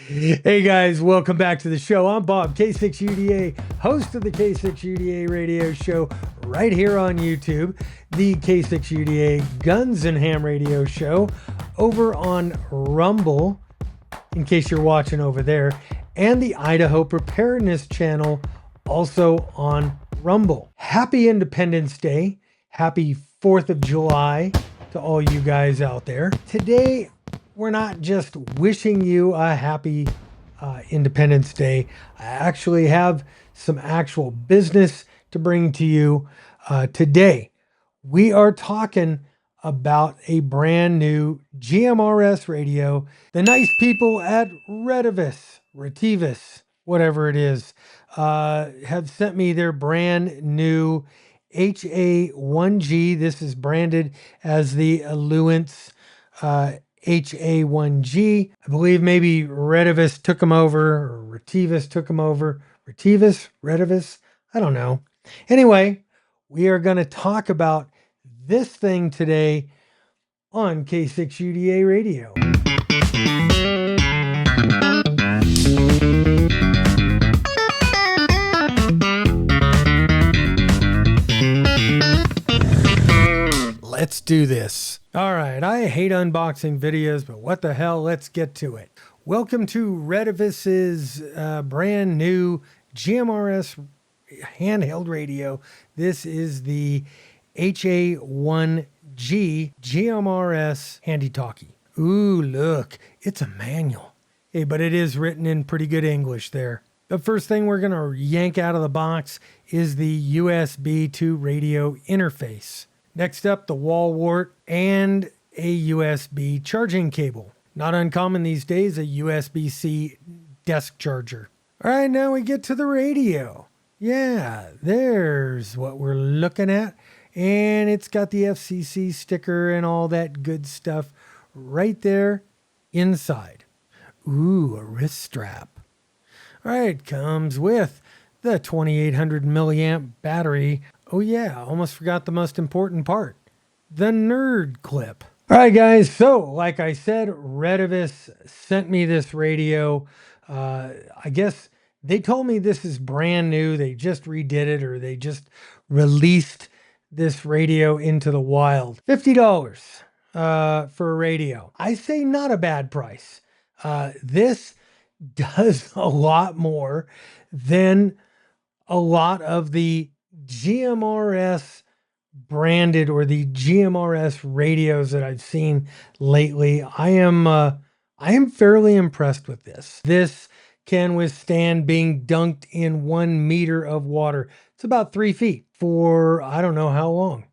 Hey guys, welcome back to the show. I'm Bob, K6UDA, host of the K6UDA radio show right here on YouTube, the K6UDA Guns and Ham radio show over on Rumble, in case you're watching over there, and the Idaho Preparedness channel also on Rumble. Happy Independence Day. Happy 4th of July to all you guys out there. Today, we're not just wishing you a happy Independence Day. I actually have some actual business to bring to you today. We are talking about a brand new GMRS radio. The nice people at Retivus, whatever it is, have sent me their brand new HA1G. This is branded as the Alluance HA1G. I believe maybe Retivus took them over, or Retivus took them over. Retivus? I don't know. Anyway, we are going to talk about this thing today on K6UDA Radio. Let's do this. All right, I hate unboxing videos, but what the hell, let's get to it. Welcome to Retivus's brand new GMRS handheld radio. This is the HA1G GMRS Handy Talkie. Ooh, look, it's a manual. Hey, but it is written in pretty good English there. The first thing we're going to yank out of the box is the USB to radio interface. Next up, the wall wart and a USB charging cable. Not uncommon these days, a USB-C desk charger. All right, now we get to the radio. Yeah, there's what we're looking at. And it's got the FCC sticker and all that good stuff right there inside. Ooh, a wrist strap. All right, comes with the 2800 milliamp battery. Oh yeah, almost forgot the most important part. The nerd clip. All right, guys. So, like I said, Retivus sent me this radio. I guess they told me this is brand new. They just redid it, or they just released this radio into the wild. $50 for a radio. I say not a bad price. This does a lot more than a lot of the GMRS branded or the GMRS radios that I've seen lately. I am fairly impressed with this. This can withstand being dunked in 1 meter of water. It's about 3 feet for I don't know how long,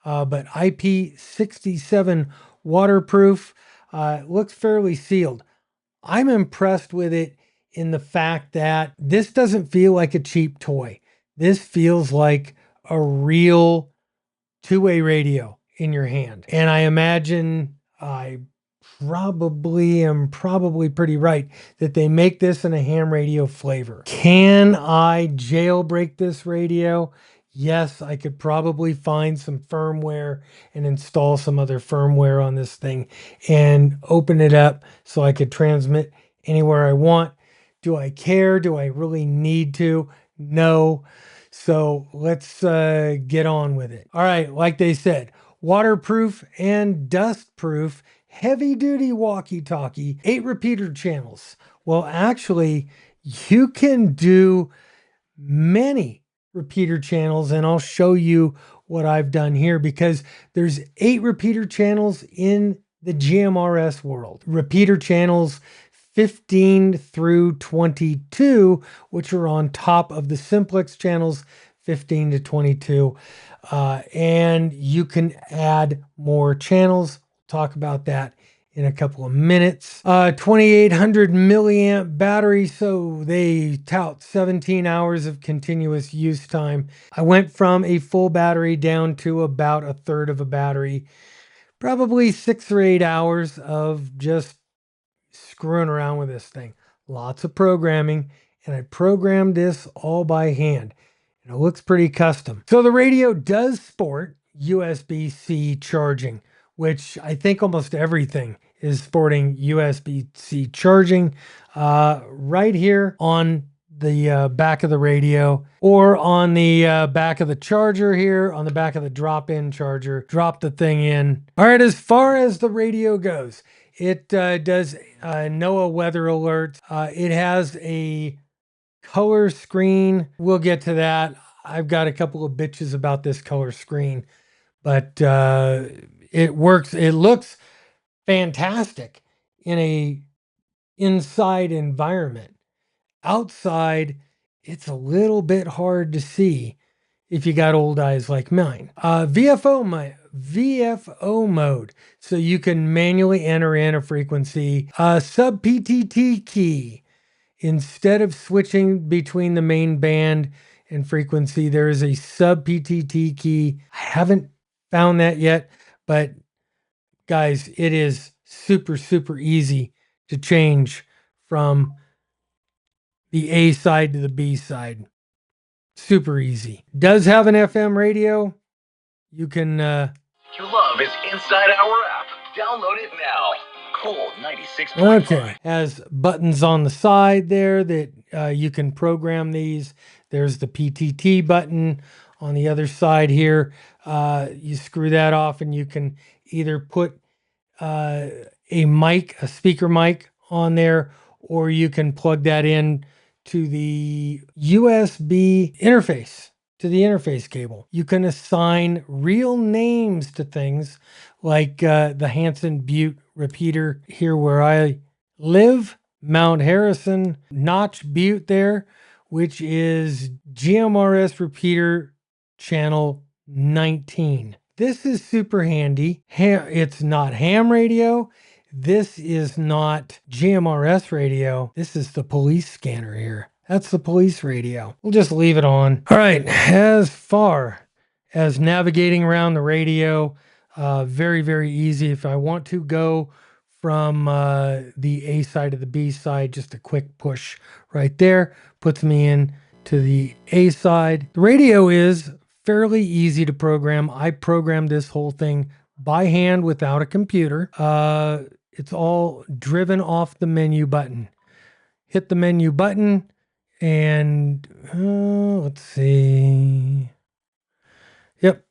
but IP67 waterproof. Looks fairly sealed. I'm impressed with it in the fact that this doesn't feel like a cheap toy. This feels like a real two-way radio in your hand. And I imagine I am probably pretty right that they make this in a ham radio flavor. Can I jailbreak this radio? Yes, I could probably find some firmware and install some other firmware on this thing and open it up so I could transmit anywhere I want. Do I care? Do I really need to? No. So let's get on with it. All right, like they said, waterproof and dust-proof, heavy-duty walkie-talkie, 8 repeater channels. Well, actually, you can do many repeater channels, and I'll show you what I've done here because there's 8 repeater channels in the GMRS world. Repeater channels 15 through 22, which are on top of the simplex channels 15 to 22. And you can add more channels. We'll talk about that in a couple of minutes. 2800 milliamp battery, so they tout 17 hours of continuous use time. I went from a full battery down to about a third of a battery. Probably 6 or 8 hours of just screwing around with this thing. Lots of programming, and I programmed this all by hand. And it looks pretty custom. So the radio does sport USB-C charging, which I think almost everything is sporting USB-C charging. right here on the back of the radio, or on the back of the charger here, on the back of the drop-in charger. Drop the thing in. All right, as far as the radio goes, it does NOAA weather alerts. It has a color screen. We'll get to that. I've got a couple of bitches about this color screen, but it works. It looks fantastic in a inside environment. Outside, it's a little bit hard to see if you got old eyes like mine. VFO mode, so you can manually enter in a frequency. Sub PTT key. Instead of switching between the main band and frequency, there is a sub PTT key. I haven't found that yet, but guys, it is super, super easy to change from the A side to the B side. Super easy. Does have an FM radio. You can you love is inside our app. Download it now. Cool 96.5. Okay. Has buttons on the side there that you can program these. There's the PTT button on the other side here. You screw that off and you can either put a speaker mic on there, or you can plug that in to the USB interface, to the interface cable. You can assign real names to things like the Hansen Butte repeater here where I live, Mount Harrison, Notch Butte there, which is GMRS repeater channel 19. This is super handy. It's not ham radio. This is not GMRS radio. This is the police scanner here. That's the police radio. We'll just leave it on. All right. As far as navigating around the radio, very, very easy. If I want to go from the A side to the B side, just a quick push right there puts me in to the A side. The radio is fairly easy to program. I programmed this whole thing by hand without a computer. It's all driven off the menu button. Hit the menu button and let's see. Yep.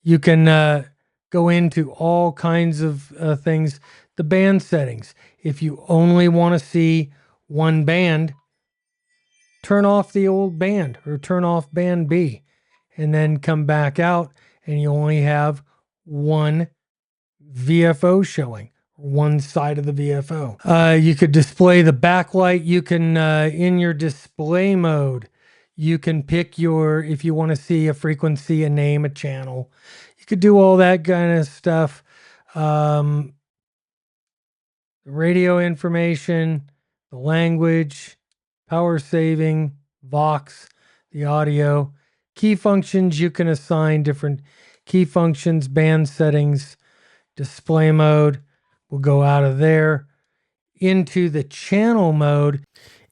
You can go into all kinds of things. The band settings. If you only want to see one band, turn off the old band or turn off band B, and then come back out and you only have one VFO showing, one side of the VFO. You could display the backlight. You can, in your display mode, you can pick if you want to see a frequency, a name, a channel. You could do all that kind of stuff. Radio information, the language, power saving, Vox, the audio. Key functions, you can assign different key functions, band settings, display mode. We'll go out of there into the channel mode.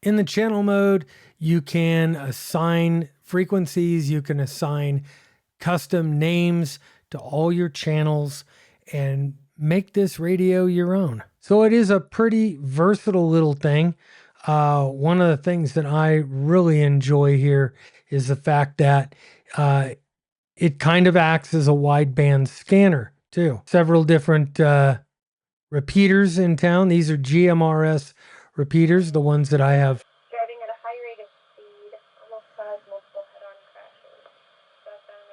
In the channel mode, you can assign frequencies, you can assign custom names to all your channels and make this radio your own. So it is a pretty versatile little thing. One of the things that I really enjoy here is the fact that it kind of acts as a wideband scanner too. Several different repeaters in town. These are GMRS repeaters, the ones that I have. Driving at a high rate of speed, almost caused multiple head-on crashes. Southbound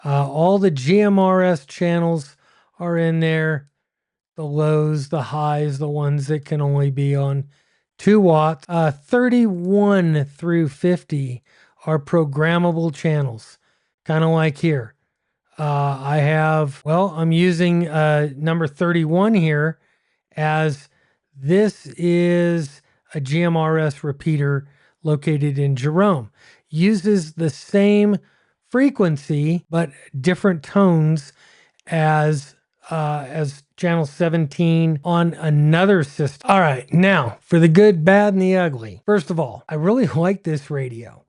9375. All the GMRS channels are in there. The lows, the highs, the ones that can only be on 2 watts. 31 through 50 are programmable channels, kind of like here. I'm using number 31 here, as this is a GMRS repeater located in Jerome. Uses the same frequency, but different tones as channel 17 on another system. All right, now for the good, bad, and the ugly. First of all, I really like this radio.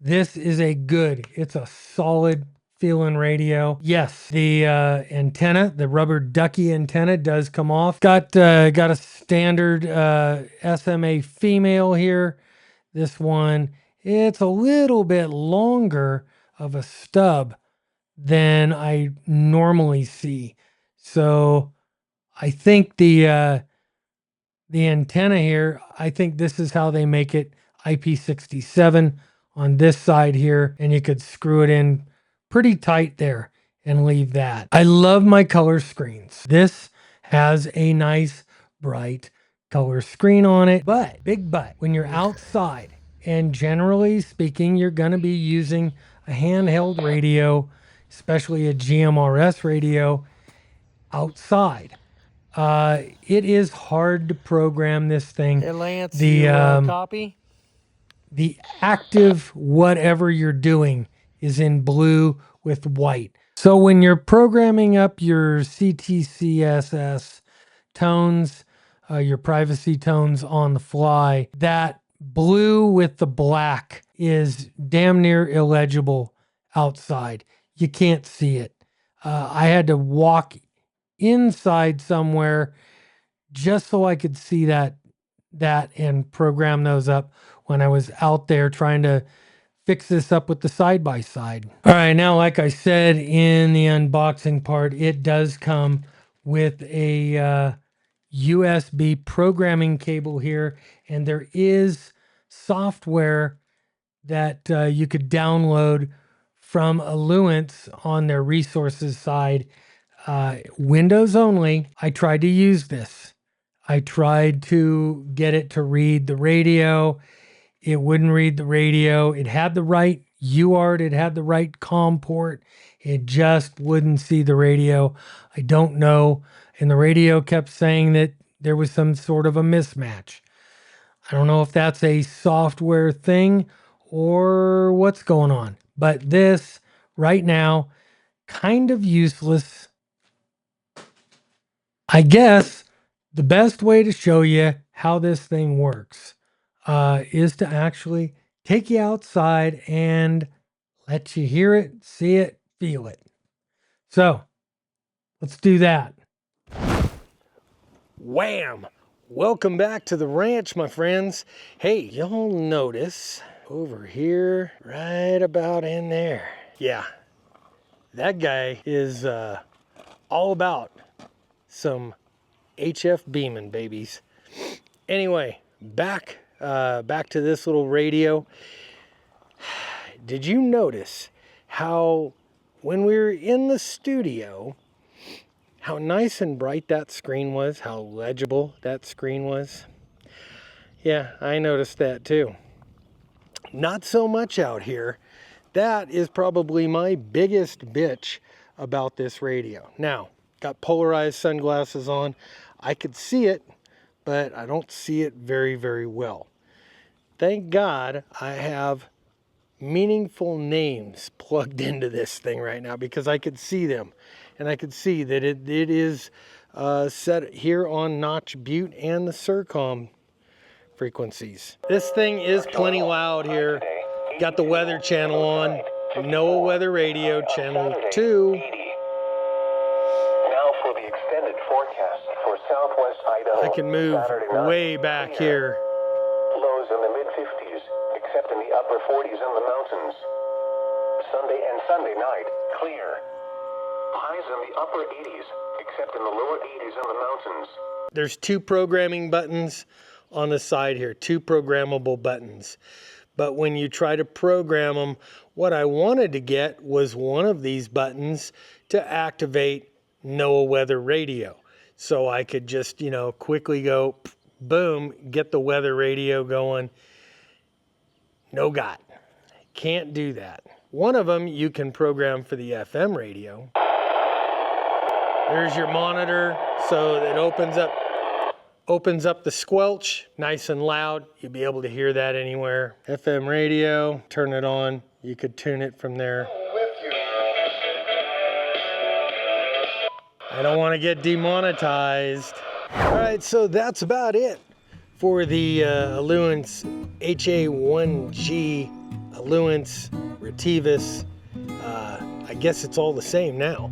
This is it's a solid feeling radio. Yes, the antenna, the rubber ducky antenna does come off. Got a standard SMA female here. This one, it's a little bit longer of a stub than I normally see. So I think the antenna here, I think this is how they make it IP67 on this side here, and you could screw it in pretty tight there and leave that. I love my color screens. This has a nice bright color screen on it, but big but when you're outside, and generally speaking, you're going to be using a handheld radio, especially a GMRS radio outside. It is hard to program this thing. Hey, Lance, The copy? the active whatever you're doing is in blue with white. So when you're programming up your CTCSS tones, your privacy tones on the fly, that blue with the black is damn near illegible outside. You can't see it. I had to walk inside somewhere just so I could see that and program those up when I was out there trying to fix this up with the side-by-side. All right, now like I said in the unboxing part, it does come with a USB programming cable here, and there is software that you could download from Alluance on their resources side. Windows only. I tried to use this. I tried to get it to read the radio. It wouldn't read the radio. It had the right UART. It had the right COM port. It just wouldn't see the radio. I don't know. And the radio kept saying that there was some sort of a mismatch. I don't know if that's a software thing or what's going on. But this, right now, kind of useless. I guess the best way to show you how this thing works is to actually take you outside and let you hear it, see it, feel it. So let's do that. Wham! Welcome back to the ranch, my friends. Hey, you'll notice over here, right about in there. Yeah, that guy is all about some HF beaming, babies. Anyway, back to this little radio. Did you notice how when we were in the studio, how nice and bright that screen was, how legible that screen was? Yeah, I noticed that too. Not so much out here. That is probably my biggest bitch about this radio. Now, got polarized sunglasses on. I could see it, but I don't see it very, very well. Thank God I have meaningful names plugged into this thing right now because I could see them. And I could see that it is set here on Notch Butte and the Surcom frequencies. This thing is plenty loud here. Got the weather channel on. NOAA Weather Radio, channel 2. Now for the extended forecast for southwest Idaho. I can move way back here. Lows in the mid-50s, except in the upper 40s in the mountains. Sunday and Sunday night, clear. Highs in the upper 80s, except in the lower 80s in the mountains. There's two programming buttons on the side here, two programmable buttons. But when you try to program them, what I wanted to get was one of these buttons to activate NOAA Weather Radio. So I could just, quickly go, boom, get the weather radio going. No got. Can't do that. One of them you can program for the FM radio. There's your monitor, so it opens up the squelch, nice and loud. You'll be able to hear that anywhere. FM radio, turn it on. You could tune it from there. I don't want to get demonetized. All right, so that's about it for the Alluance HA1G Alluance Retivus I guess it's all the same now,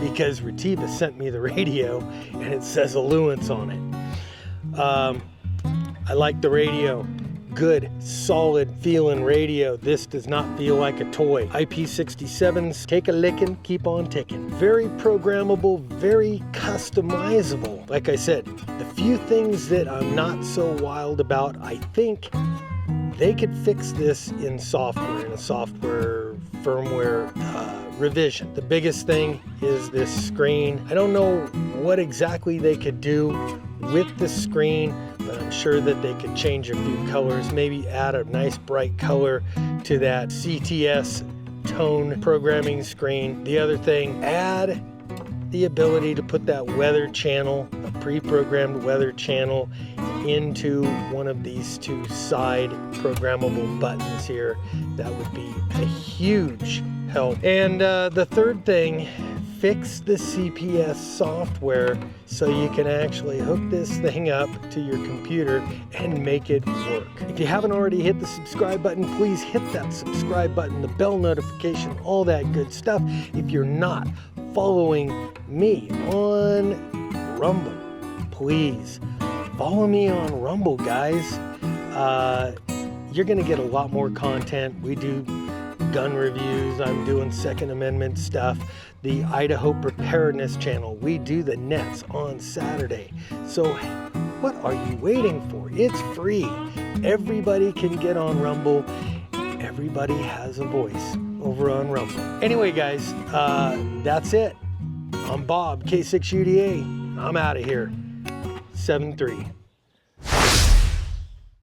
because Retiva sent me the radio and it says Alluance on it. I like the radio. Good, solid feeling radio. This does not feel like a toy. IP67s, take a licking, keep on ticking. Very programmable, very customizable. Like I said, the few things that I'm not so wild about, I think they could fix this in software, in a software firmware revision. The biggest thing is this screen. I don't know what exactly they could do with the screen, but I'm sure that they could change a few colors, maybe add a nice bright color to that CTS tone programming screen. The other thing, add the ability to put that weather channel, a pre-programmed weather channel, into one of these two side programmable buttons here. That would be a huge help. And the third thing, fix the CPS software so you can actually hook this thing up to your computer and make it work. If you haven't already hit the subscribe button, please hit that subscribe button, the bell notification, all that good stuff. If you're not following me on Rumble, please follow me on Rumble, guys. You're gonna get a lot more content. We do gun reviews, I'm doing Second Amendment stuff. The Idaho Preparedness channel, we do the nets on Saturday. So what are you waiting for? It's free. Everybody can get on Rumble. Everybody has a voice over on Rumble. Anyway, guys, that's it. I'm Bob, K6UDA. I'm out of here. 7-3.